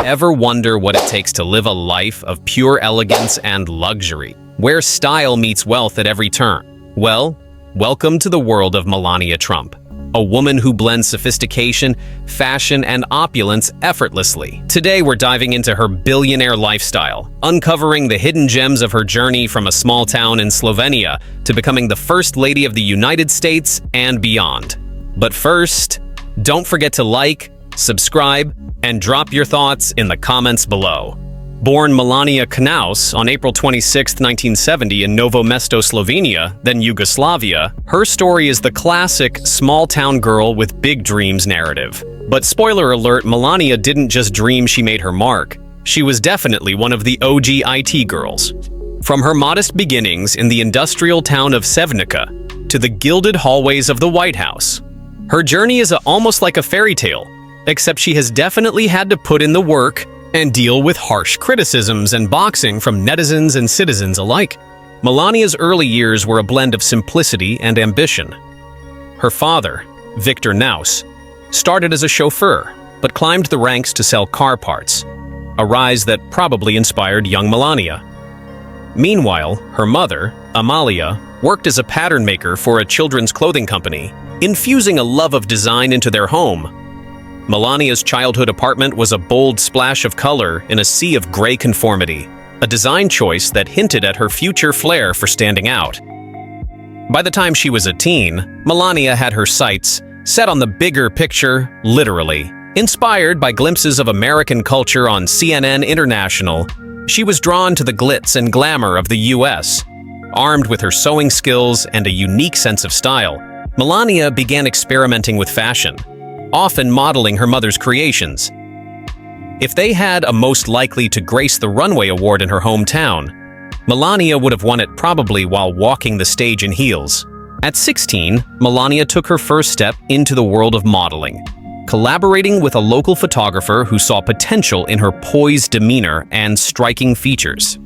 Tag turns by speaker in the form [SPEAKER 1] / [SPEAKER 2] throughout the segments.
[SPEAKER 1] Ever wonder what it takes to live a life of pure elegance and luxury, where style meets wealth at every turn? Well, welcome to the world of Melania Trump, a woman who blends sophistication, fashion, and opulence effortlessly. Today, we're diving into her billionaire lifestyle, uncovering the hidden gems of her journey from a small town in Slovenia to becoming the First Lady of the United States and beyond. But first, don't forget to like, subscribe, and drop your thoughts in the comments below. Born Melania Knaus on April 26, 1970 in Novo Mesto, Slovenia, then Yugoslavia, her story is the classic small-town girl with big dreams narrative. But spoiler alert, Melania didn't just dream, she made her mark. She was definitely one of the OG IT girls. From her modest beginnings in the industrial town of Sevnica to the gilded hallways of the White House, her journey is almost like a fairy tale, except she has definitely had to put in the work and deal with harsh criticisms and boxing from netizens and citizens alike. Melania's early years were a blend of simplicity and ambition. Her father, Victor Knaus, started as a chauffeur, but climbed the ranks to sell car parts, a rise that probably inspired young Melania. Meanwhile, her mother, Amalia, worked as a pattern maker for a children's clothing company, infusing a love of design into their home. Melania's childhood apartment was a bold splash of color in a sea of gray conformity, a design choice that hinted at her future flair for standing out. By the time she was a teen, Melania had her sights set on the bigger picture, literally. Inspired by glimpses of American culture on CNN International, she was drawn to the glitz and glamour of the US. Armed with her sewing skills and a unique sense of style, Melania began experimenting with fashion, often modeling her mother's creations. If they had a Most Likely to Grace the Runway award in her hometown, Melania would have won it probably while walking the stage in heels. At 16, Melania took her first step into the world of modeling, collaborating with a local photographer who saw potential in her poised demeanor and striking features.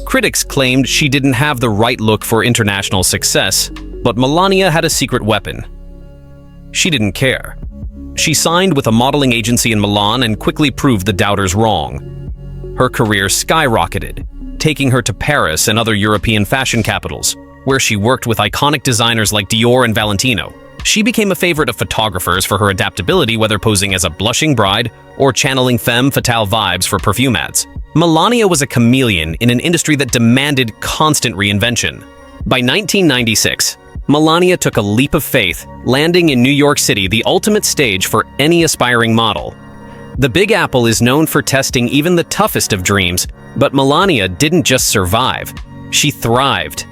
[SPEAKER 1] Critics claimed she didn't have the right look for international success, but Melania had a secret weapon. She didn't care. She signed with a modeling agency in Milan and quickly proved the doubters wrong. Her career skyrocketed, taking her to Paris and other European fashion capitals, where she worked with iconic designers like Dior and Valentino. She became a favorite of photographers for her adaptability, whether posing as a blushing bride or channeling femme fatale vibes for perfume ads. Melania was a chameleon in an industry that demanded constant reinvention. By 1996, Melania took a leap of faith, landing in New York City, the ultimate stage for any aspiring model. The Big Apple is known for testing even the toughest of dreams, but Melania didn't just survive, she thrived.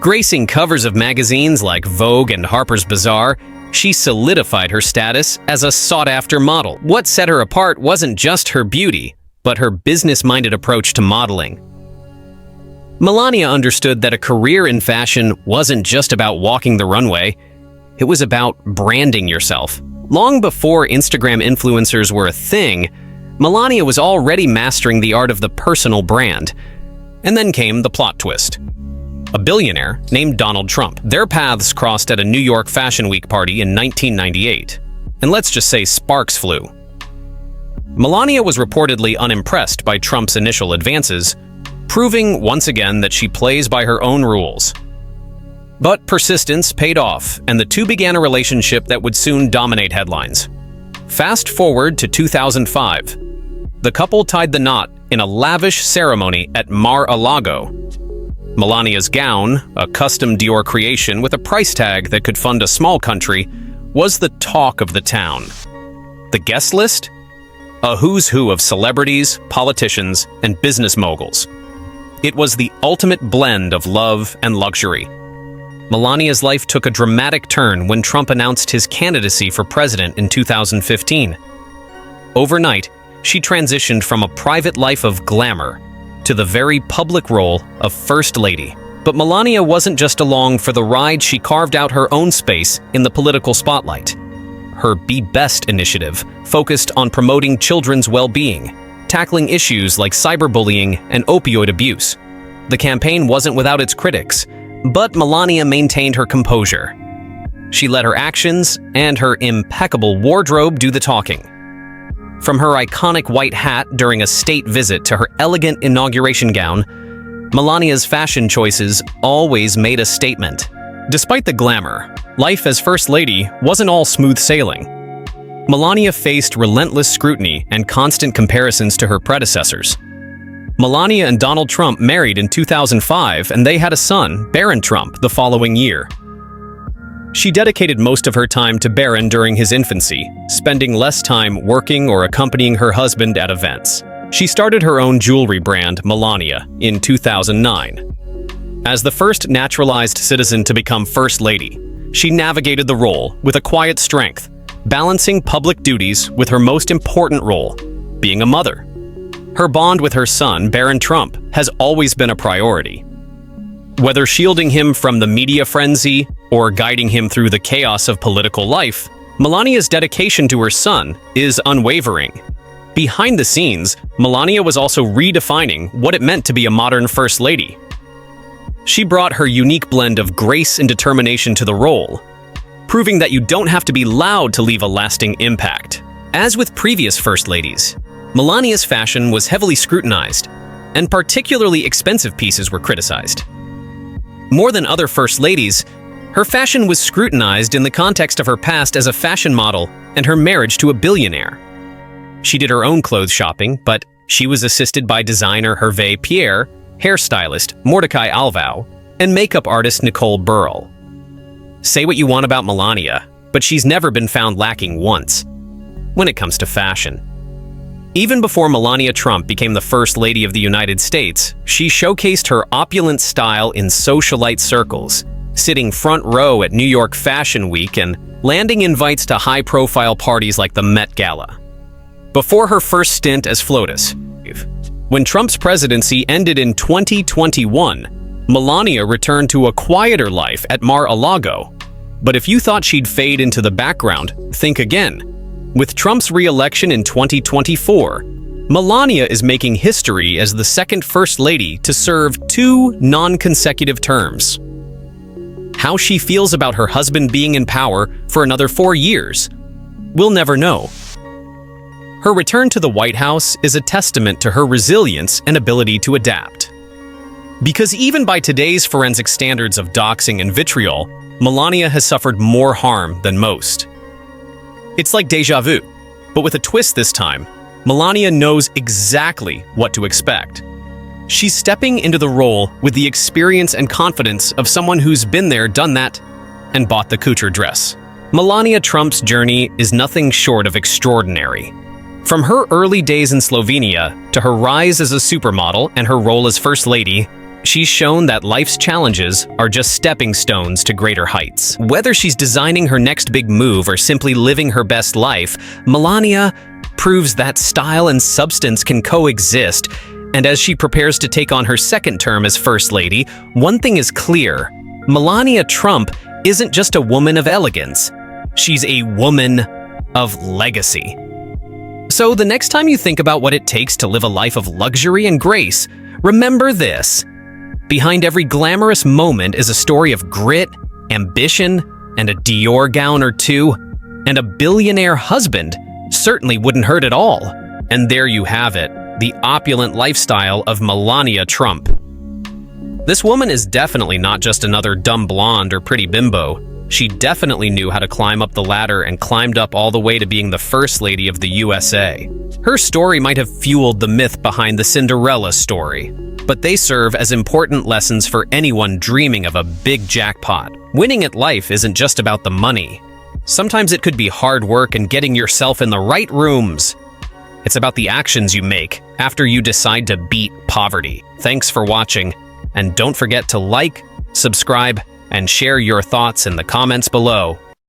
[SPEAKER 1] Gracing covers of magazines like Vogue and Harper's Bazaar, she solidified her status as a sought-after model. What set her apart wasn't just her beauty, but her business-minded approach to modeling. Melania understood that a career in fashion wasn't just about walking the runway, it was about branding yourself. Long before Instagram influencers were a thing, Melania was already mastering the art of the personal brand. And then came the plot twist. A billionaire named Donald Trump. Their paths crossed at a New York Fashion Week party in 1998. And let's just say sparks flew. Melania was reportedly unimpressed by Trump's initial advances, proving once again that she plays by her own rules. But persistence paid off, and the two began a relationship that would soon dominate headlines. Fast forward to 2005. The couple tied the knot in a lavish ceremony at Mar-a-Lago. Melania's gown, a custom Dior creation with a price tag that could fund a small country, was the talk of the town. The guest list? A who's who of celebrities, politicians, and business moguls. It was the ultimate blend of love and luxury. Melania's life took a dramatic turn when Trump announced his candidacy for president in 2015. Overnight, she transitioned from a private life of glamour to the very public role of First Lady. But Melania wasn't just along for the ride, she carved out her own space in the political spotlight. Her Be Best initiative focused on promoting children's well-being, tackling issues like cyberbullying and opioid abuse. The campaign wasn't without its critics, but Melania maintained her composure. She let her actions and her impeccable wardrobe do the talking. From her iconic white hat during a state visit to her elegant inauguration gown, Melania's fashion choices always made a statement. Despite the glamour, life as First Lady wasn't all smooth sailing. Melania faced relentless scrutiny and constant comparisons to her predecessors. Melania and Donald Trump married in 2005, and they had a son, Barron Trump, the following year. She dedicated most of her time to Barron during his infancy, spending less time working or accompanying her husband at events. She started her own jewelry brand, Melania, in 2009. As the first naturalized citizen to become First Lady, she navigated the role with a quiet strength, balancing public duties with her most important role, being a mother. Her bond with her son, Barron Trump, has always been a priority. Whether shielding him from the media frenzy or guiding him through the chaos of political life, Melania's dedication to her son is unwavering. Behind the scenes, Melania was also redefining what it meant to be a modern First Lady. She brought her unique blend of grace and determination to the role, proving that you don't have to be loud to leave a lasting impact. As with previous First Ladies, Melania's fashion was heavily scrutinized, and particularly expensive pieces were criticized. More than other First Ladies, her fashion was scrutinized in the context of her past as a fashion model and her marriage to a billionaire. She did her own clothes shopping, but she was assisted by designer Hervé Pierre, hairstylist Mordecai Alvao, and makeup artist Nicole Burrell. Say what you want about Melania, but she's never been found lacking once when it comes to fashion. Even before Melania Trump became the First Lady of the United States, she showcased her opulent style in socialite circles, sitting front row at New York Fashion Week and landing invites to high-profile parties like the Met Gala. Before her first stint as FLOTUS, when Trump's presidency ended in 2021, Melania returned to a quieter life at Mar-a-Lago. But if you thought she'd fade into the background, think again. With Trump's re-election in 2024, Melania is making history as the second First Lady to serve 2 non-consecutive terms. How she feels about her husband being in power for another 4 years, we'll never know. Her return to the White House is a testament to her resilience and ability to adapt. Because even by today's forensic standards of doxing and vitriol, Melania has suffered more harm than most. It's like déjà vu, but with a twist this time. Melania knows exactly what to expect. She's stepping into the role with the experience and confidence of someone who's been there, done that, and bought the couture dress. Melania Trump's journey is nothing short of extraordinary. From her early days in Slovenia to her rise as a supermodel and her role as First Lady, she's shown that life's challenges are just stepping stones to greater heights. Whether she's designing her next big move or simply living her best life, Melania proves that style and substance can coexist. And as she prepares to take on her second term as First Lady, one thing is clear: Melania Trump isn't just a woman of elegance. She's a woman of legacy. So the next time you think about what it takes to live a life of luxury and grace, remember this. Behind every glamorous moment is a story of grit, ambition, and a Dior gown or two, and a billionaire husband certainly wouldn't hurt at all. And there you have it, the opulent lifestyle of Melania Trump. This woman is definitely not just another dumb blonde or pretty bimbo. She definitely knew how to climb up the ladder and climbed up all the way to being the First Lady of the USA. Her story might have fueled the myth behind the Cinderella story, but they serve as important lessons for anyone dreaming of a big jackpot. Winning at life isn't just about the money. Sometimes it could be hard work and getting yourself in the right rooms. It's about the actions you make after you decide to beat poverty. Thanks for watching, and don't forget to like, subscribe, and share your thoughts in the comments below.